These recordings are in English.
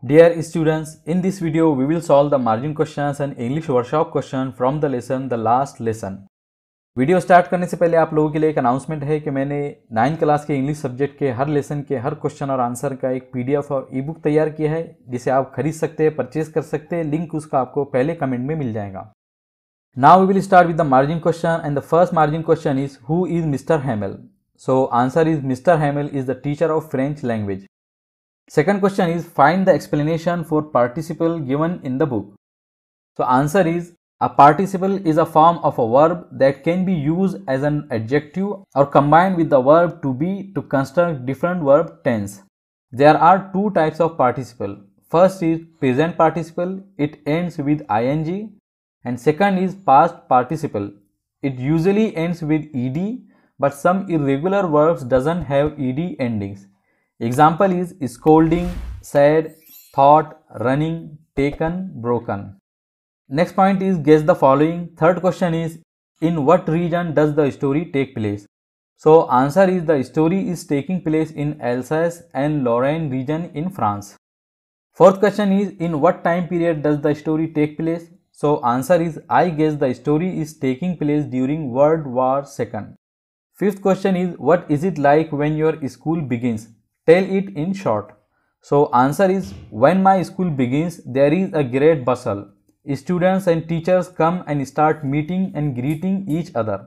Dear students, in this video we will solve the margin questions and English workshop question from the lesson The Last Lesson. Video start करने से पहले आप लोगों के लिए एक अनाउंसमेंट है कि मैंने 9th क्लास के इंग्लिश सब्जेक्ट के हर लेसन के हर क्वेश्चन और आंसर का एक पीडीएफ और ई बुक तैयार किया है जिसे आप खरीद सकते हैं, परचेज कर सकते हैं। लिंक उसका आपको पहले कमेंट में मिल जाएगा। Now we will start with the margin question and the first margin question is who is Mr Hamel. So answer is Mr Hamel is the teacher of French language. Second question is find the explanation for participle given in the book. So answer is a participle is a form of a verb that can be used as an adjective or combined with the verb to be to construct different verb tense. There are two types of participle. First is present participle, it ends with ing, and second is past participle. It usually ends with ed, but some irregular verbs doesn't have ed endings. Example is scolding, said, thought, running, taken, broken. Next point is guess the following. Third question is in what region does the story take place? So answer is the story is taking place in Alsace and Lorraine region in France. Fourth question is in what time period does the story take place? So answer is I guess the story is taking place during World War II. Fifth question is what is it like when your school begins? Tell it in short. So answer is when my school begins there is a great bustle. Students and teachers come and start meeting and greeting each other,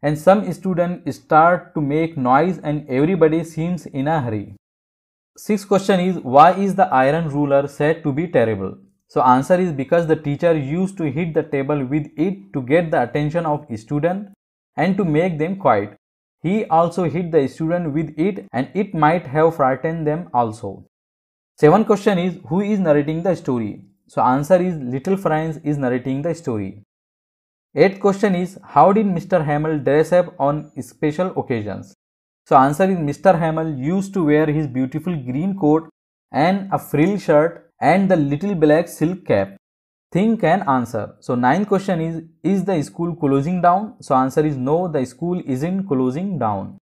and some students start to make noise and everybody seems in a hurry. Sixth question is why is the iron ruler said to be terrible? So answer is because the teacher used to hit the table with it to get the attention of students and to make them quiet. He also hit the student with it and it might have frightened them also. Seventh question is who is narrating the story? So answer is Little Franz is narrating the story. Eighth question is how did Mr. Hamel dress up on special occasions? So answer is Mr. Hamel used to wear his beautiful green coat and a frill shirt and the little black silk cap. Think and answer. So ninth question is the school closing down? So answer is no, the school isn't closing down.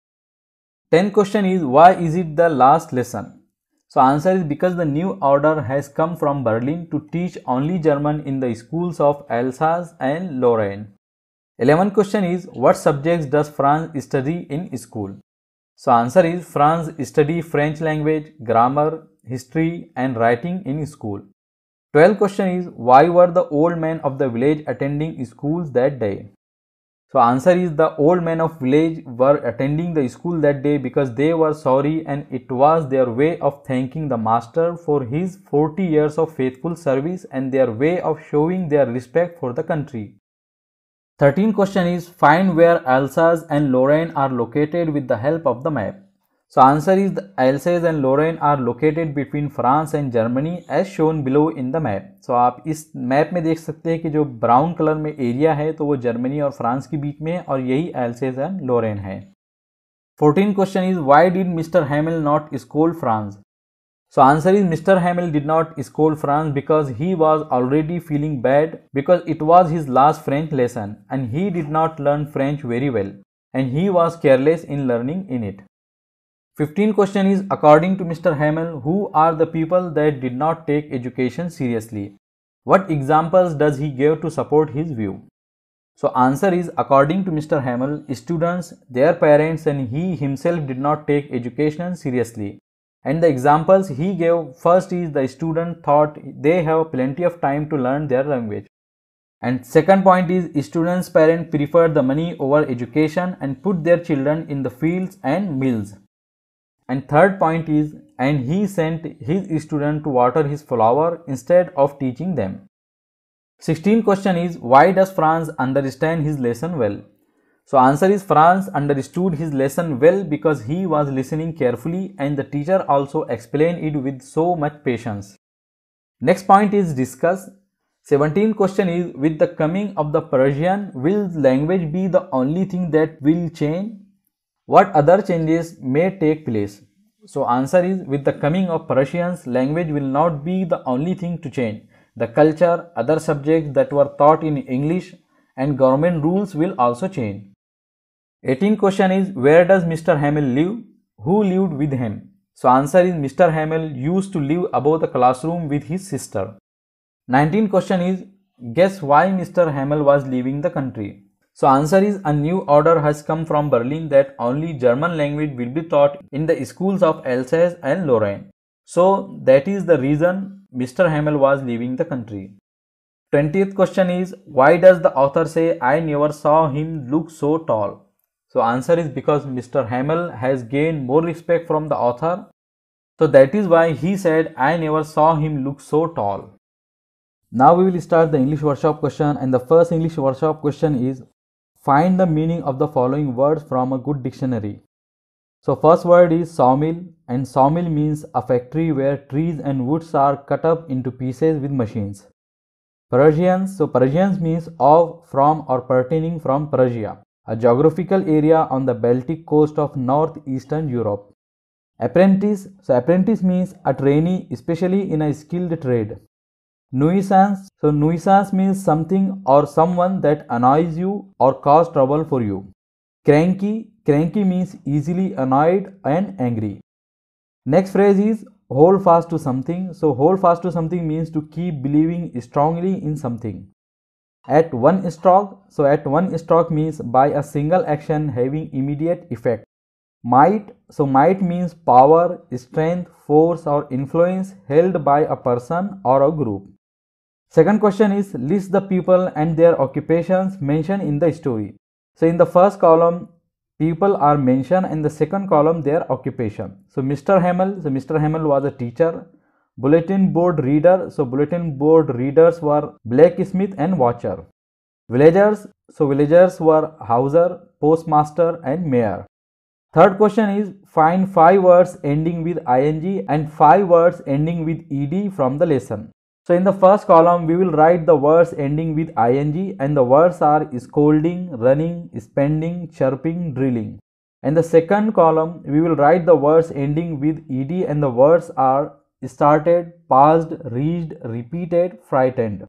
10th question is why is it the last lesson? So answer is because the new order has come from Berlin to teach only German in the schools of Alsace and Lorraine. 11th question is what subjects does Franz study in school? So answer is Franz study French language, grammar, history and writing in school. 12th question is why were the old men of the village attending schools that day? So answer is the old men of village were attending the school that day because they were sorry and it was their way of thanking the master for his 40 years of faithful service and their way of showing their respect for the country. 13th question is find where Alsace and Lorraine are located with the help of the map. So answer is the Alsace and Lorraine are located between France and Germany as shown below in the map. So आप इस map में देख सकते हैं कि जो brown colour में area है तो वो जर्मनी और फ्रांस के बीच में है और यही Alsace and Lorraine है. 14th question is why did Mr. Hamel not scold Franz? So answer is Mr. Hamel did not scold Franz because he was already feeling bad because it was his last French lesson and he did not learn French very well and he was careless in learning in it. 15th question is according to Mr. Hamel who are the people that did not take education seriously? What examples does he give to support his view? So answer is according to Mr. Hamel students, their parents and he himself did not take education seriously. And the examples he gave first is the student thought they have plenty of time to learn their language. And second point is students' parents preferred the money over education and put their children in the fields and mills. And third point is and he sent his student to water his flower instead of teaching them. 16th question is why does Franz understand his lesson well? So answer is Franz understood his lesson well because he was listening carefully and the teacher also explained it with so much patience. Next point is discuss. 17th question is with the coming of the Persian will language be the only thing that will change? What other changes may take place? So answer is with the coming of Persians, language will not be the only thing to change. The culture, other subjects that were taught in English and government rules will also change. 18th question is where does Mr. Hamel live? Who lived with him? So answer is Mr. Hamel used to live above the classroom with his sister. 19th question is, guess why Mr. Hamel was leaving the country. So answer is, a new order has come from Berlin that only German language will be taught in the schools of Alsace and Lorraine. So that is the reason Mr. Hamel was leaving the country. 20th question is, why does the author say I never saw him look so tall? So answer is because Mr. Hamel has gained more respect from the author. So that is why he said I never saw him look so tall. Now we will start the English workshop question, and the first English workshop question is, find the meaning of the following words from a good dictionary. So first word is sawmill, and sawmill means a factory where trees and woods are cut up into pieces with machines. Parisians, so Parisians means of, from or pertaining from Persia, a geographical area on the Baltic coast of northeastern Europe. Apprentice, so apprentice means a trainee, especially in a skilled trade. Nuisance, so nuisance means something or someone that annoys you or cause trouble for you. Cranky, cranky means easily annoyed and angry. Next phrase is hold fast to something. So hold fast to something means to keep believing strongly in something. At one stroke, so at one stroke means by a single action having immediate effect. Might, so might means power, strength, force or influence held by a person or a group. Second question is, list the people and their occupations mentioned in the story. So in the first column, people are mentioned, and the second column their occupation. So Mr. Hamel was a teacher. Bulletin board reader, so bulletin board readers were blacksmith and watcher. Villagers, so villagers were houser, postmaster and mayor. Third question is, find 5 words ending with ing and 5 words ending with ed from the lesson. So in the first column we will write the words ending with ing, and the words are scolding, running, spending, chirping, drilling. And the second column we will write the words ending with ed, and the words are started, passed, reached, repeated, frightened.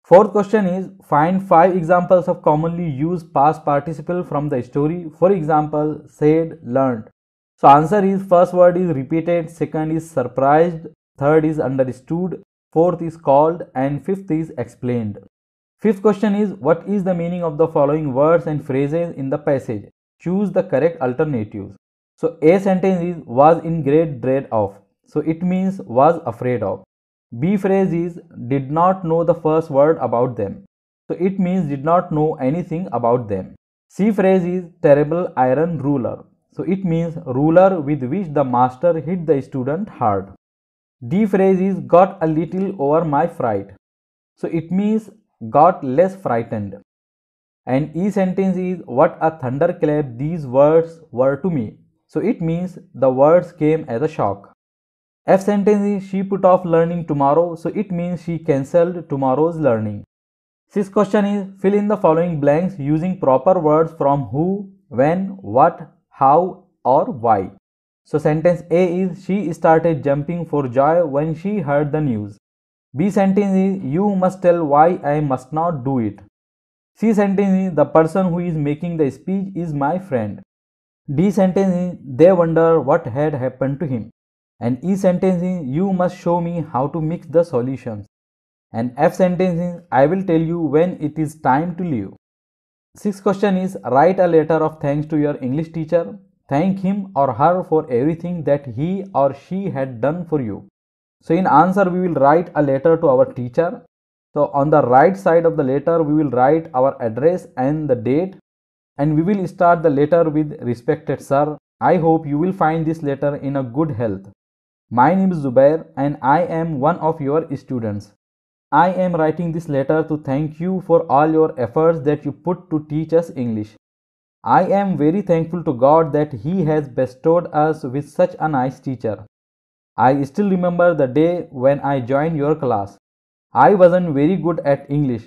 Fourth question is, find 5 examples of commonly used past participle from the story. For example, said, learned. So answer is, first word is repeated, second is surprised, third is understood, fourth is called, and fifth is explained. Fifth question is, what is the meaning of the following words and phrases in the passage? Choose the correct alternatives. So A sentence is was in great dread of. So it means was afraid of. B phrase is did not know the first word about them. So it means did not know anything about them. C phrase is terrible iron ruler. So it means ruler with which the master hit the student hard. D phrase is got a little over my fright. So it means got less frightened. And E sentence is what a thunderclap these words were to me. So it means the words came as a shock. F sentence is she put off learning tomorrow. So it means she cancelled tomorrow's learning. Sixth question is fill in the following blanks using proper words from who, when, what, how or why. So sentence A is she started jumping for joy when she heard the news. B sentence is you must tell why I must not do it. C sentence is the person who is making the speech is my friend. D sentence is they wonder what had happened to him. And E sentence is you must show me how to mix the solutions. And F sentence is I will tell you when it is time to leave. Sixth question is write a letter of thanks to your English teacher. Thank him or her for everything that he or she had done for you. So in answer we will write a letter to our teacher. So on the right side of the letter we will write our address and the date, and we will start the letter with respected sir. I hope you will find this letter in a good health. My name is Zubair and I am one of your students. I am writing this letter to thank you for all your efforts that you put to teach us English. I am very thankful to God that He has bestowed us with such a nice teacher. I still remember the day when I joined your class. I wasn't very good at English,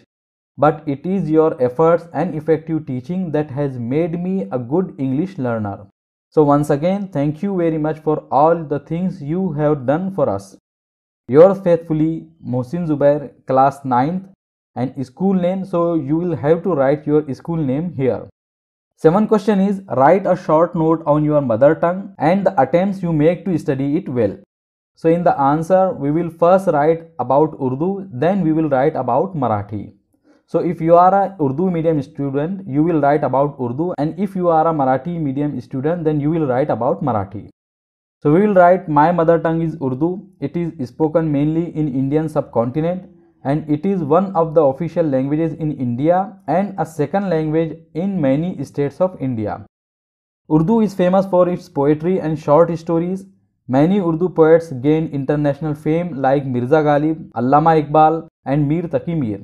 but it is your efforts and effective teaching that has made me a good English learner. So once again, thank you very much for all the things you have done for us. Yours faithfully, Mohsin Zubair, class 9th, and school name. So you will have to write your school name here. 7th question is write a short note on your mother tongue and the attempts you make to study it well. So in the answer we will first write about Urdu, then we will write about Marathi. So if you are a Urdu medium student, you will write about Urdu, and if you are a Marathi medium student, then you will write about Marathi. So we will write my mother tongue is Urdu. It is spoken mainly in Indian subcontinent and it is one of the official languages in India and a second language in many states of India. Urdu is famous for its poetry and short stories. Many Urdu poets gained international fame like Mirza Ghalib, Allama Iqbal and Mir Taqi Mir.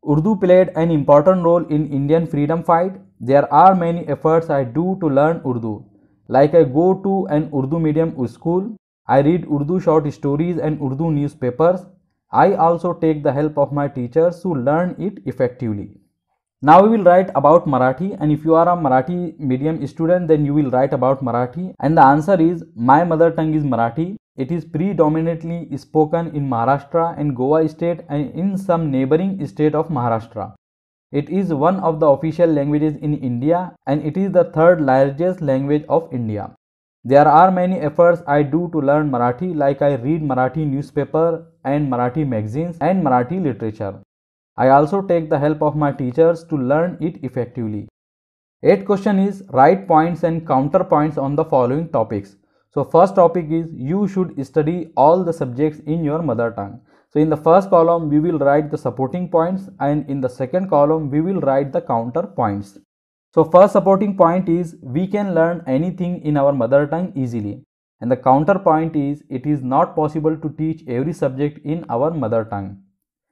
Urdu played an important role in Indian freedom fight. There are many efforts I do to learn Urdu. Like I go to an Urdu medium school, I read Urdu short stories and Urdu newspapers. I also take the help of my teachers to learn it effectively. Now we will write about Marathi, and if you are a Marathi medium student, then you will write about Marathi, and the answer is my mother tongue is Marathi. It is predominantly spoken in Maharashtra and Goa state and in some neighboring state of Maharashtra. It is one of the official languages in India and it is the third largest language of India. There are many efforts I do to learn Marathi, like I read Marathi newspaper and Marathi magazines and Marathi literature. I also take the help of my teachers to learn it effectively. 8th question is write points and counterpoints on the following topics. So first topic is you should study all the subjects in your mother tongue. So in the first column we will write the supporting points and in the second column we will write the counterpoints. So first supporting point is we can learn anything in our mother tongue easily, and the counterpoint is it is not possible to teach every subject in our mother tongue.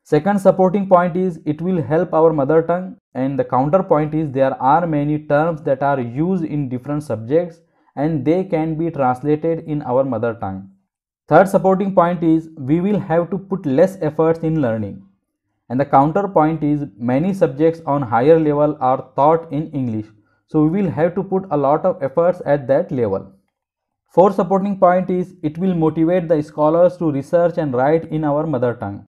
Second supporting point is it will help our mother tongue, and the counterpoint is there are many terms that are used in different subjects and they can be translated in our mother tongue. Third supporting point is we will have to put less efforts in learning. And the counterpoint is many subjects on higher level are taught in English, so we will have to put a lot of efforts at that level. Fourth supporting point is it will motivate the scholars to research and write in our mother tongue.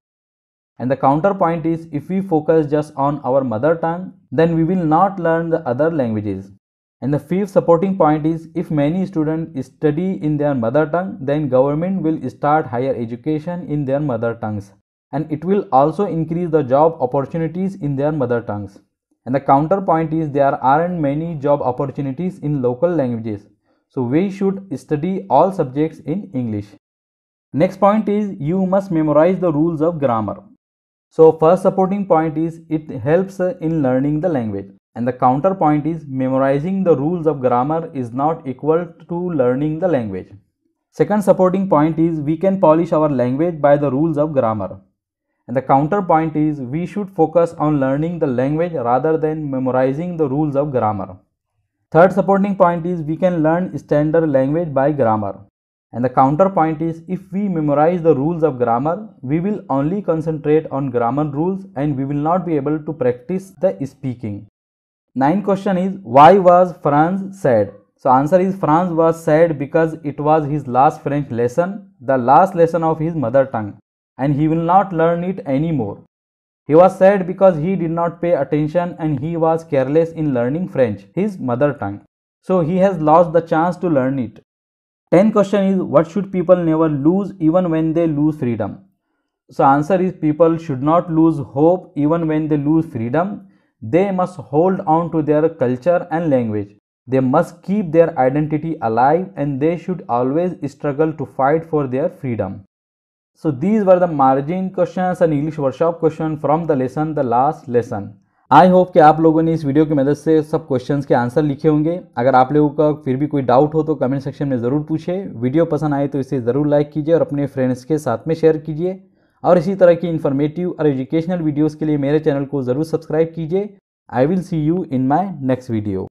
And the counterpoint is if we focus just on our mother tongue, then we will not learn the other languages. And the fifth supporting point is if many students study in their mother tongue, then government will start higher education in their mother tongues, and it will also increase the job opportunities in their mother tongues. And the counterpoint is there aren't many job opportunities in local languages, so we should study all subjects in English. Next point is you must memorize the rules of grammar. So first supporting point is it helps in learning the language, and the counterpoint is memorizing the rules of grammar is not equal to learning the language. Second supporting point is we can polish our language by the rules of grammar. And the counterpoint is we should focus on learning the language rather than memorizing the rules of grammar. Third supporting point is we can learn standard language by grammar. And the counterpoint is if we memorize the rules of grammar, we will only concentrate on grammar rules and we will not be able to practice the speaking. Ninth question is why was Franz sad? So answer is Franz was sad because it was his last French lesson, the last lesson of his mother tongue, and he will not learn it anymore. He was sad because he did not pay attention and he was careless in learning French, his mother tongue. So he has lost the chance to learn it. 10th question is what should people never lose even when they lose freedom? So answer is people should not lose hope even when they lose freedom. They must hold on to their culture and language. They must keep their identity alive and they should always struggle to fight for their freedom. So these were the margin questions and English workshop question from the lesson The Last Lesson. I hope कि आप लोगों ने इस video की मदद से सब questions के आंसर लिखे होंगे। अगर आप लोगों का फिर भी कोई डाउट हो तो कमेंट सेक्शन में ज़रूर पूछिए। वीडियो पसंद आए तो इसे ज़रूर लाइक कीजिए और अपने फ्रेंड्स के साथ में शेयर कीजिए। और इसी तरह की इन्फॉर्मेटिव और एजुकेशनल वीडियोज़ के लिए मेरे चैनल को ज़रूर सब्सक्राइब कीजिए। I will see you in my next video.